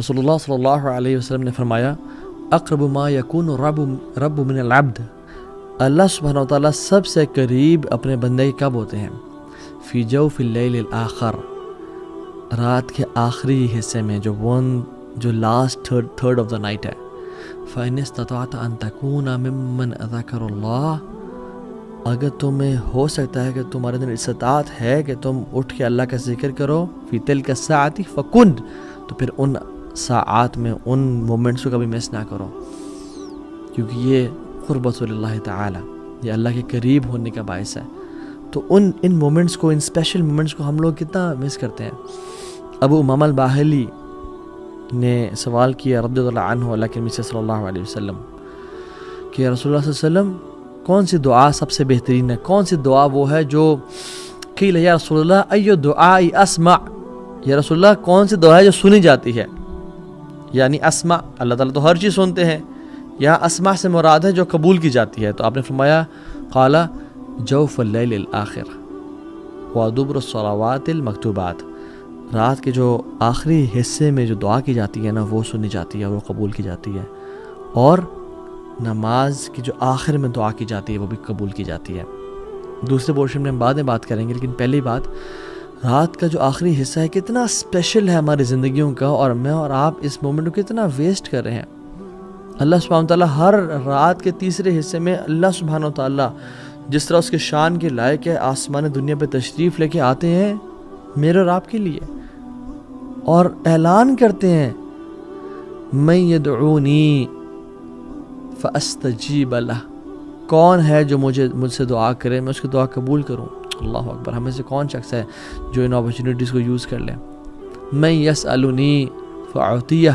رسول اللہ صلی اللہ علیہ وسلم نے فرمایا اقرب ما یکون رب من العبد، اللہ سبحانہ وتعالیٰ سب سے قریب اپنے بندے کے کب ہوتے ہیں؟ فی جوف اللیل الآخر، رات کے آخری حصے میں، جو last third of the night ہے۔ فَإِنِ اسْتَطَعْتَ أَن تَكُونَ مِمَّنْ ذَكَرَ اللَّهَ، اگر تمہیں ہو سکتا ہے کہ تمہارے اندر استطاعت ہے کہ تم اٹھ کے اللہ کا ذکر کرو، فی تلک الساعۃ فکن، تو پھر ان ساعات میں ان مومنٹس کو کبھی مس نہ کرو، کیونکہ یہ قربت اللہ تعالی، یہ اللہ کے قریب ہونے کا باعث ہے۔ تو ان مومنٹس کو، ان اسپیشل مومنٹس کو ہم لوگ کتنا مس کرتے ہیں۔ ابو امامہ الباہلی نے سوال کیا رضی اللہ عنہ اللہ کے نبی صلی اللہ علیہ وسلم کہ رسول اللہ صلی اللہ علیہ وسلم کون سی دعا سب سے بہترین ہے، کون سی دعا وہ ہے جو قیل یا رسول اللہ ایو دعاء اسمع، یا رسول اللہ کون سی دعا ہے جو سنی جاتی ہے؟ یعنی اسمع، اللہ تعالیٰ تو ہر چیز سنتے ہیں، یہاں اسمع سے مراد ہے جو قبول کی جاتی ہے۔ تو آپ نے فرمایا قال جوف اللیل الآخر ودبر الصلوات المکتوبات، رات کے جو آخری حصے میں جو دعا کی جاتی ہے نا، وہ سنی جاتی ہے، وہ قبول کی جاتی ہے، اور نماز کی جو آخر میں دعا کی جاتی ہے وہ بھی قبول کی جاتی ہے۔ دوسرے پورشن میں ہم بعد میں بات کریں گے، لیکن پہلی بات، رات کا جو آخری حصہ ہے کتنا اسپیشل ہے ہماری زندگیوں کا، اور میں اور آپ اس مومنٹ کو کتنا ویسٹ کر رہے ہیں۔ اللہ سبحانہ وتعالیٰ ہر رات کے تیسرے حصے میں اللہ سبحانہ وتعالیٰ جس طرح اس کے شان کے لائق ہے آسمان دنیا پہ تشریف لے کے آتے ہیں میرے اور آپ کے لیے، اور اعلان کرتے ہیں من یدعونی فاستجیب لہ، کون ہے جو مجھ سے دعا کرے میں اس کی دعا قبول کروں۔ اللہ اکبر، ہمیں سے کون شخص ہے جو ان اپرچونیٹیز کو یوز کر لے۔ من یسألنی فاعطیہ،